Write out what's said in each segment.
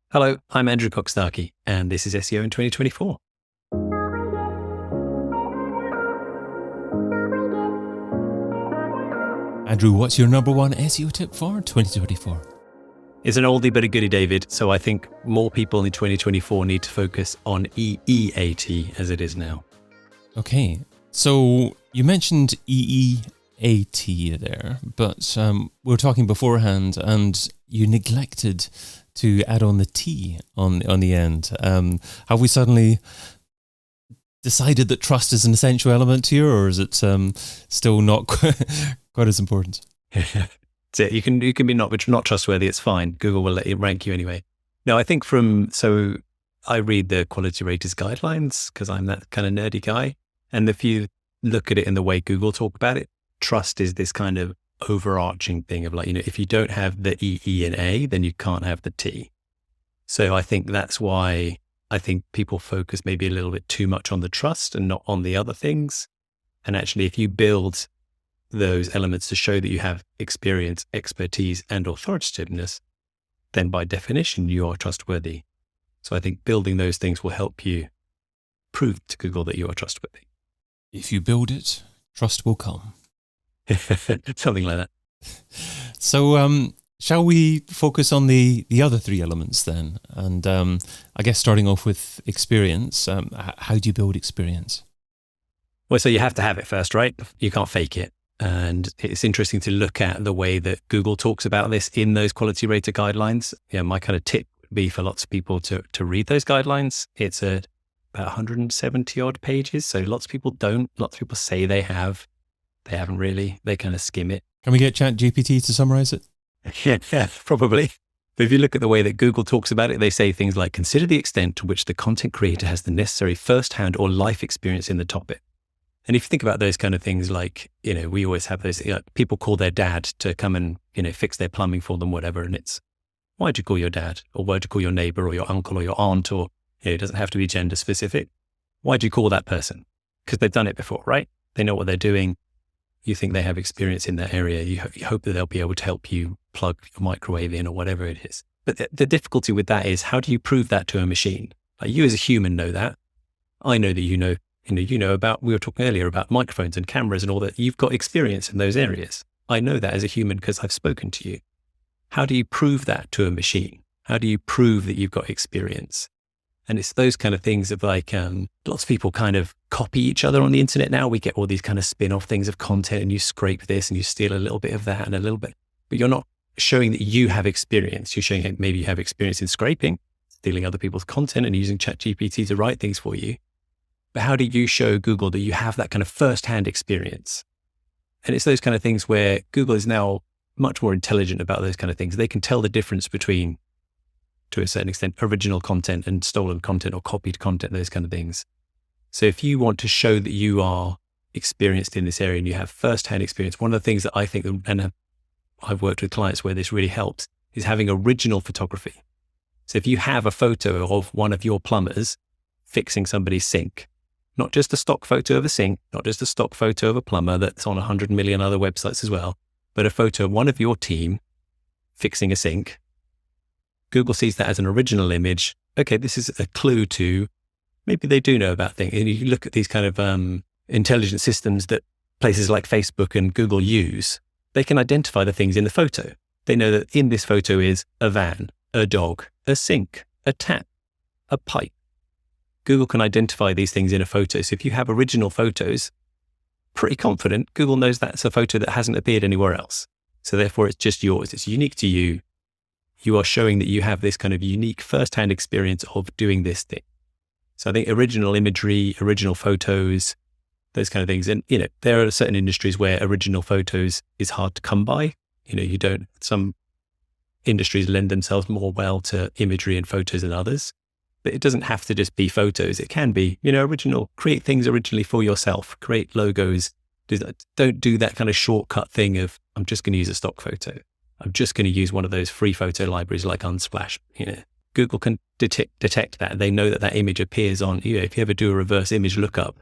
Hello, I'm Andrew Cock-Starkey, and this is SEO in 2024. Andrew, what's your number one SEO tip for 2024? It's an oldie but a goodie, David, so I think more people in 2024 need to focus on EEAT as it is now. Okay, so you mentioned EEAT there, but we were talking beforehand and you neglected to add on the T on the end. Have we suddenly decided that trust is an essential element here, or is it still not quite as important? That's it. You can be not trustworthy. It's fine. Google will let it rank you anyway. No, I think I read the quality raters guidelines because I'm that kind of nerdy guy. And if you look at it in the way Google talk about it, trust is this kind of overarching thing of if you don't have the E and A, then you can't have the T. So I think that's why I think people focus maybe a little bit too much on the trust and not on the other things. And actually, if you build those elements to show that you have experience, expertise, and authoritativeness, then by definition, you are trustworthy. So I think building those things will help you prove to Google that you are trustworthy. If you build it, trust will come. Something like that. So shall we focus on the other three elements then? And I guess starting off with experience, how do you build experience? Well, so you have to have it first, right? You can't fake it. And it's interesting to look at the way that Google talks about this in those quality rater guidelines. Yeah, my kind of tip would be for lots of people to read those guidelines. It's about 170 odd pages. So lots of people don't. Lots of people say they have. They haven't really. They kind of skim it. Can we get ChatGPT to summarize it? Yeah, probably. But if you look at the way that Google talks about it, they say things like, consider the extent to which the content creator has the necessary first-hand or life experience in the topic. And if you think about those kind of things, we always have those, people call their dad to come and, fix their plumbing for them, whatever. And it's, why'd you call your dad? Or why'd you call your neighbor or your uncle or your aunt? Or, it doesn't have to be gender specific. Why'd you call that person? Because they've done it before, right? They know what they're doing. You think they have experience in that area. You hope that they'll be able to help you plug your microwave in or whatever it is. But the difficulty with that is, how do you prove that to a machine? Like, you as a human know that. I know that you know about, we were talking earlier about microphones and cameras and all that. You've got experience in those areas. I know that as a human because I've spoken to you. How do you prove that to a machine? How do you prove that you've got experience? And it's those kind of things of lots of people kind of copy each other on the internet now. We get all these kind of spin-off things of content, and you scrape this and you steal a little bit of that and a little bit, but you're not showing that you have experience. You're showing that maybe you have experience in scraping, stealing other people's content and using ChatGPT to write things for you. But how do you show Google that you have that kind of first-hand experience? And it's those kind of things where Google is now much more intelligent about those kind of things. They can tell the difference between, to a certain extent, original content and stolen content or copied content, those kind of things. So if you want to show that you are experienced in this area and you have first-hand experience, one of the things that I think, and I've worked with clients where this really helps, is having original photography. So if you have a photo of one of your plumbers fixing somebody's sink, not just a stock photo of a sink, not just a stock photo of a plumber that's on 100 million other websites as well, but a photo of one of your team fixing a sink, Google sees that as an original image. Okay, this is a clue to maybe they do know about things. And you look at these kind of intelligent systems that places like Facebook and Google use, they can identify the things in the photo. They know that in this photo is a van, a dog, a sink, a tap, a pipe. Google can identify these things in a photo. So if you have original photos, pretty confident Google knows that's a photo that hasn't appeared anywhere else. So therefore it's just yours. It's unique to you. You are showing that you have this kind of unique first-hand experience of doing this thing. So I think original imagery, original photos, those kind of things. And, there are certain industries where original photos is hard to come by. Some industries lend themselves more well to imagery and photos than others. But it doesn't have to just be photos. It can be, original. Create things originally for yourself. Create logos. Don't do that kind of shortcut thing of, I'm just going to use a stock photo. I'm just going to use one of those free photo libraries like Unsplash. Google can detect that. They know that image appears on, if you ever do a reverse image lookup,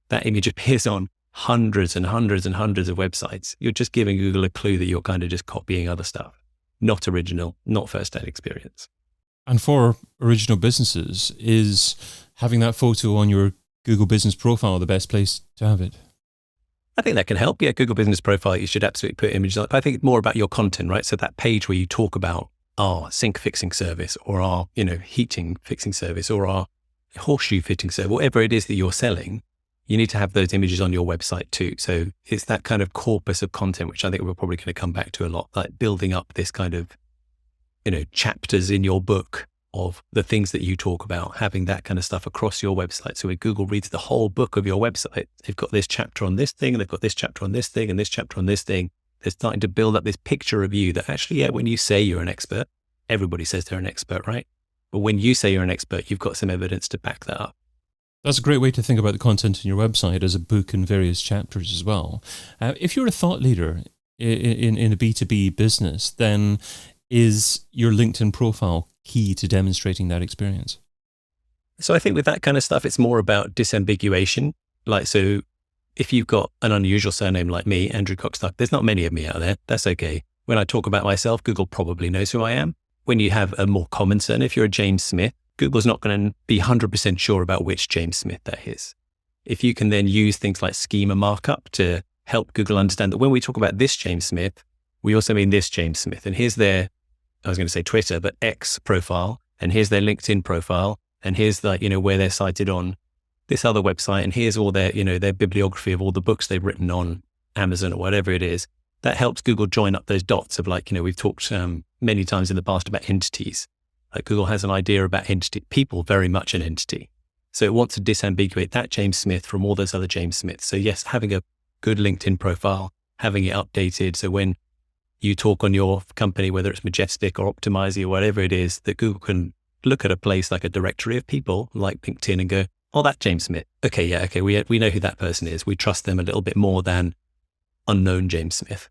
that image appears on hundreds and hundreds and hundreds of websites. You're just giving Google a clue that you're kind of just copying other stuff. Not original, not first-hand experience. And for original businesses, is having that photo on your Google Business Profile the best place to have it? I think that can help. Yeah, Google Business Profile, you should absolutely put images on it. But I think it's more about your content, right? So that page where you talk about our sink fixing service or our, heating fixing service or our horseshoe fitting service, whatever it is that you're selling, you need to have those images on your website too. So it's that kind of corpus of content, which I think we're probably going to come back to a lot, like building up this kind of, chapters in your book of the things that you talk about, having that kind of stuff across your website. So when Google reads the whole book of your website, they've got this chapter on this thing, and they've got this chapter on this thing, and this chapter on this thing. They're starting to build up this picture of you that actually, yeah, when you say you're an expert, everybody says they're an expert, right? But when you say you're an expert, you've got some evidence to back that up. That's a great way to think about the content in your website as a book in various chapters as well. If you're a thought leader in a B2B business, then is your LinkedIn profile key to demonstrating that experience? So I think with that kind of stuff, it's more about disambiguation. Like, so if you've got an unusual surname like me, Andrew Cock-Starkey, there's not many of me out there. That's okay. When I talk about myself, Google probably knows who I am. When you have a more common surname, if you're a James Smith, Google's not going to be 100% sure about which James Smith that is. If you can then use things like schema markup to help Google understand that when we talk about this James Smith, we also mean this James Smith. And here's their, I was going to say Twitter, but X profile, and here's their LinkedIn profile, and here's the, where they're cited on this other website, and here's all their, their bibliography of all the books they've written on Amazon or whatever it is. That helps Google join up those dots of we've talked many times in the past about entities. Like Google has an idea about entity, people very much an entity. So it wants to disambiguate that James Smith from all those other James Smiths. So yes, having a good LinkedIn profile, having it updated. So when you talk on your company, whether it's Majestic or Optimizer or whatever it is, that Google can look at a place like a directory of people like LinkedIn and go, oh, that James Smith. Okay, yeah, okay, we know who that person is. We trust them a little bit more than unknown James Smith.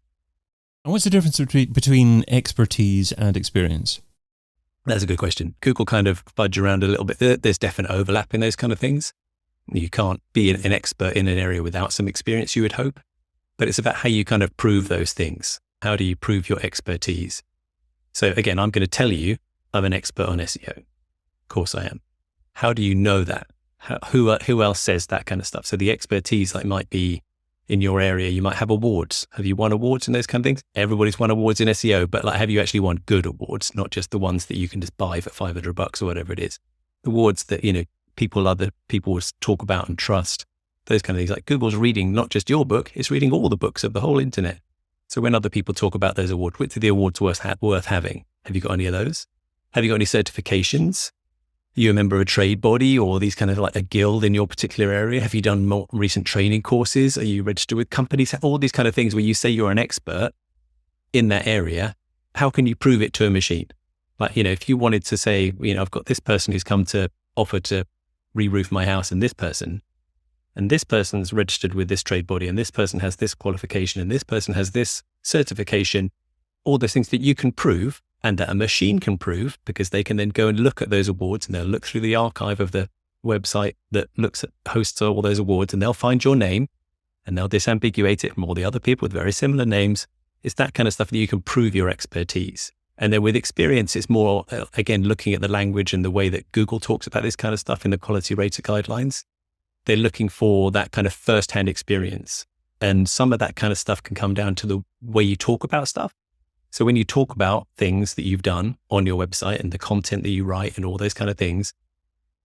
And what's the difference between expertise and experience? That's a good question. Google kind of fudge around a little bit. There's definite overlap in those kind of things. You can't be an expert in an area without some experience, you would hope. But it's about how you kind of prove those things. How do you prove your expertise? So again, I'm going to tell you I'm an expert on SEO. Of course I am. How do you know that? Who else says that kind of stuff? So the expertise might be in your area. You might have awards. Have you won awards and those kind of things? Everybody's won awards in SEO, but have you actually won good awards, not just the ones that you can just buy for $500 or whatever it is? Awards that, other people will talk about and trust, those kind of things. Like Google's reading not just your book, it's reading all the books of the whole internet. So when other people talk about those awards, which are the awards worth having? Have you got any of those? Have you got any certifications? Are you a member of a trade body or these kind of a guild in your particular area? Have you done more recent training courses? Are you registered with companies? All these kind of things where you say you're an expert in that area. How can you prove it to a machine? If you wanted to say, I've got this person who's come to offer to re-roof my house and this person's registered with this trade body and this person has this qualification and this person has this certification, all those things that you can prove and that a machine can prove, because they can then go and look at those awards and they'll look through the archive of the website that hosts all those awards, and they'll find your name and they'll disambiguate it from all the other people with very similar names. It's that kind of stuff that you can prove your expertise. And then with experience, it's more, again, looking at the language and the way that Google talks about this kind of stuff in the quality rater guidelines. They're looking for that kind of first-hand experience. And some of that kind of stuff can come down to the way you talk about stuff. So when you talk about things that you've done on your website and the content that you write and all those kind of things,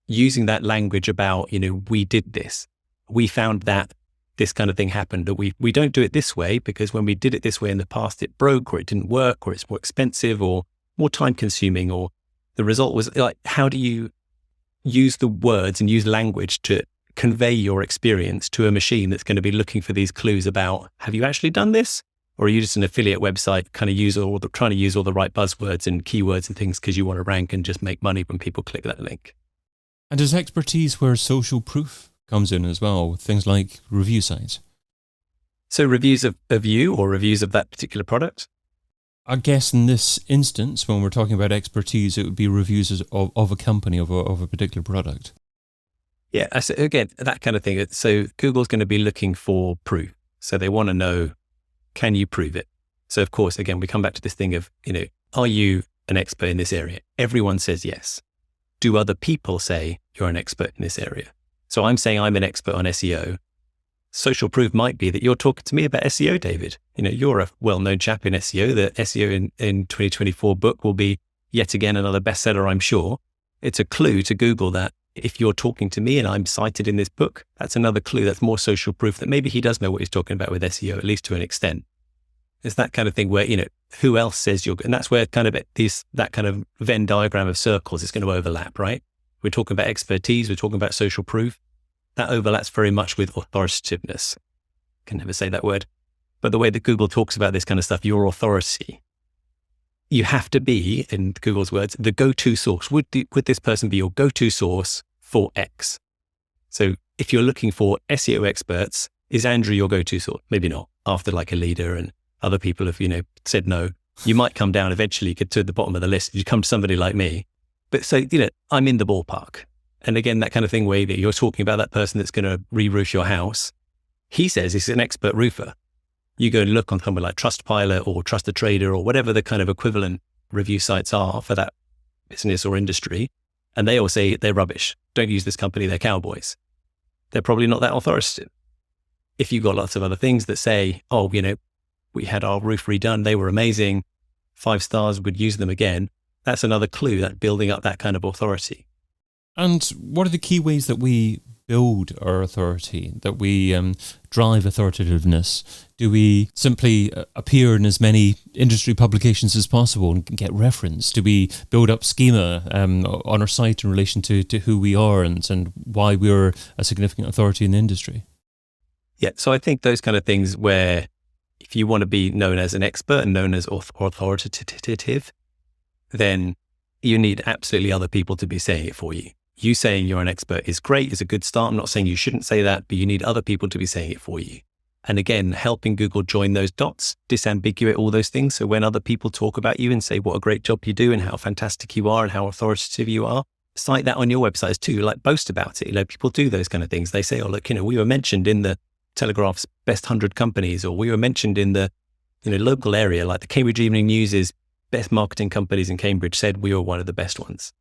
using that language about, we did this, we found that this kind of thing happened, that we don't do it this way because when we did it this way in the past, it broke or it didn't work or it's more expensive or more time consuming, or the result was how do you use the words and use language to convey your experience to a machine that's going to be looking for these clues about, have you actually done this? Or are you just an affiliate website kind of trying to use all the right buzzwords and keywords and things because you want to rank and just make money when people click that link? And there's expertise where social proof comes in as well, with things like review sites. So reviews of you or reviews of that particular product? I guess in this instance, when we're talking about expertise, it would be reviews of a company, of a particular product. Yeah, again, that kind of thing. So Google's going to be looking for proof. So they want to know, can you prove it? So of course, again, we come back to this thing of, are you an expert in this area? Everyone says yes. Do other people say you're an expert in this area? So I'm saying I'm an expert on SEO. Social proof might be that you're talking to me about SEO, David. You're a well-known chap in SEO. The SEO in 2024 book will be yet again another bestseller, I'm sure. It's a clue to Google that if you're talking to me and I'm cited in this book, that's another clue. That's more social proof that maybe he does know what he's talking about with SEO, at least to an extent. It's that kind of thing where, who else says you're good? And that's where kind of that kind of Venn diagram of circles is going to overlap, right? We're talking about expertise. We're talking about social proof. That overlaps very much with authoritativeness. Can never say that word. But the way that Google talks about this kind of stuff, your authority, you have to be, in Google's words, the go-to source. Would this person be your go-to source for X? So if you're looking for SEO experts, is Andrew your go-to source? Maybe not. After like a leader and other people have, said no, you might come down eventually to the bottom of the list. You come to somebody like me. But so, I'm in the ballpark. And again, that kind of thing where you're talking about that person that's going to re-roof your house. He says he's an expert roofer. You go and look on somewhere like Trustpilot or Trust a Trader or whatever the kind of equivalent review sites are for that business or industry. And they all say they're rubbish. Don't use this company. They're cowboys. They're probably not that authoritative. If you've got lots of other things that say, oh, we had our roof redone. They were amazing. 5 stars, would use them again. That's another clue that building up that kind of authority. And what are the key ways that we build our authority, that we drive authoritativeness? Do we simply appear in as many industry publications as possible and get reference? Do we build up schema on our site in relation to who we are and why we're a significant authority in the industry? Yeah, so I think those kind of things where if you want to be known as an expert and known as authoritative, then you need absolutely other people to be saying it for you. You saying you're an expert is great, is a good start. I'm not saying you shouldn't say that, but you need other people to be saying it for you. And again, helping Google join those dots, disambiguate all those things. So when other people talk about you and say what a great job you do and how fantastic you are and how authoritative you are, cite that on your websites too, like boast about it. People do those kind of things. They say, oh, look, we were mentioned in the Telegraph's best 100 companies, or we were mentioned in the local area, like the Cambridge Evening News's best marketing companies in Cambridge said we were one of the best ones.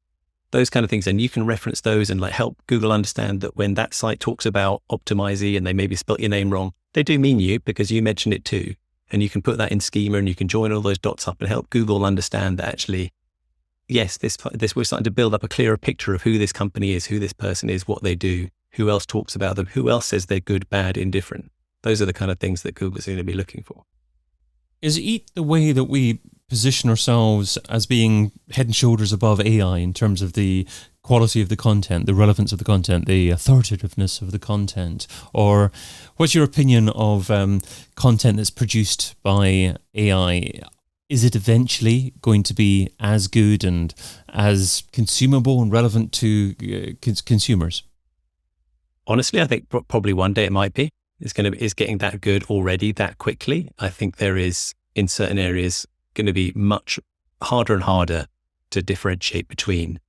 Those kind of things. And you can reference those and help Google understand that when that site talks about Optimizy and they maybe spelt your name wrong, they do mean you because you mentioned it too. And you can put that in schema and you can join all those dots up and help Google understand that actually, yes, this we're starting to build up a clearer picture of who this company is, who this person is, what they do, who else talks about them, who else says they're good, bad, indifferent. Those are the kind of things that Google's going to be looking for. Is EEAT the way that we position ourselves as being head and shoulders above AI in terms of the quality of the content, the relevance of the content, the authoritativeness of the content? Or what's your opinion of content that's produced by AI? Is it eventually going to be as good and as consumable and relevant to consumers? Honestly, I think probably one day it might be. It's getting that good already that quickly. I think there is, in certain areas, going to be much harder and harder to differentiate between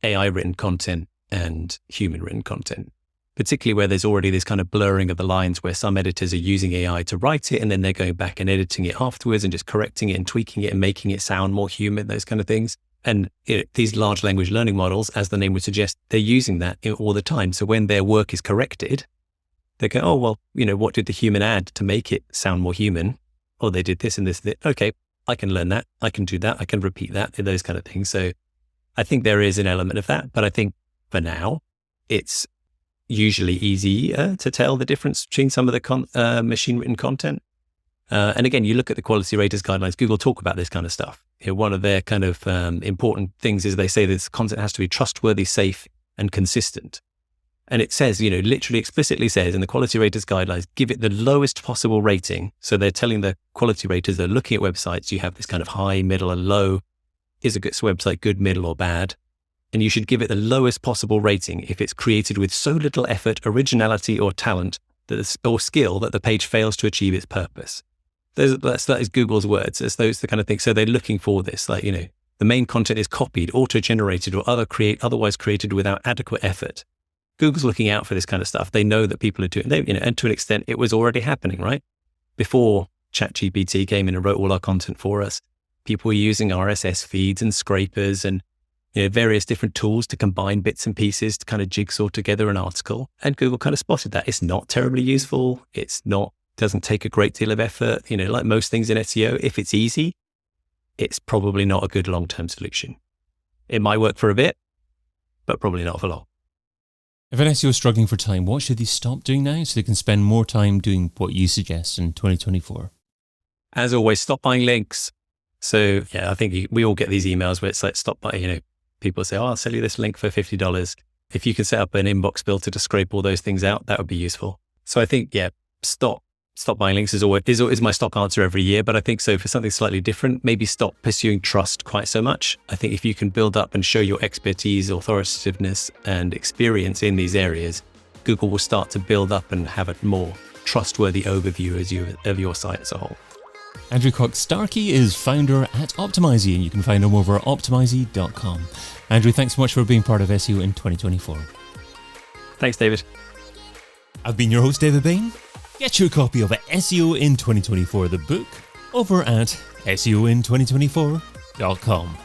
AI written content and human written content, particularly where there's already this kind of blurring of the lines where some editors are using AI to write it and then they're going back and editing it afterwards and just correcting it and tweaking it and making it sound more human, those kind of things. And these large language learning models, as the name would suggest, they're using that all the time. So when their work is corrected, they go, oh, well, what did the human add to make it sound more human? Oh, they did this and this. Okay, I can learn that. I can do that. I can repeat that, those kind of things. So I think there is an element of that. But I think for now, it's usually easier to tell the difference between some of the machine written content. And again, you look at the quality raters guidelines, Google talk about this kind of stuff. One of their kind of important things is they say this content has to be trustworthy, safe, and consistent. And it says, literally explicitly says in the quality raters guidelines, give it the lowest possible rating. So they're telling the quality raters, they're looking at websites, you have this kind of high, middle, and low. Is a good website good, middle, or bad? And you should give it the lowest possible rating if it's created with so little effort, originality, or talent or skill that the page fails to achieve its purpose. That is Google's words. It's those the kind of thing. So they're looking for this, the main content is copied, auto-generated, or otherwise created without adequate effort. Google's looking out for this kind of stuff. They know that people are doing it, and to an extent, it was already happening, right? Before ChatGPT came in and wrote all our content for us, People were using RSS feeds and scrapers and various different tools to combine bits and pieces to kind of jigsaw together an article. And Google kind of spotted that. It's not terribly useful. Doesn't take a great deal of effort. Like most things in SEO, if it's easy, it's probably not a good long-term solution. It might work for a bit, but probably not for long. If an SEO is struggling for time, what should they stop doing now so they can spend more time doing what you suggest in 2024? As always, stop buying links. So I think we all get these emails where it's like, stop buying, people say, I'll sell you this link for $50. If you can set up an inbox filter to scrape all those things out, that would be useful. So I think, stop buying links is my stock answer every year. But I think so for something slightly different, maybe stop pursuing trust quite so much. I think if you can build up and show your expertise, authoritativeness, and experience in these areas, Google will start to build up and have a more trustworthy overview of your site as a whole. Andrew Cock-Starkey is founder at Optimizy, and you can find him over at optimizy.com. Andrew, thanks so much for being part of SEO in 2024. Thanks, David. I've been your host, David Bain. Get your copy of SEO in 2024, the book, over at SEOin2024.com.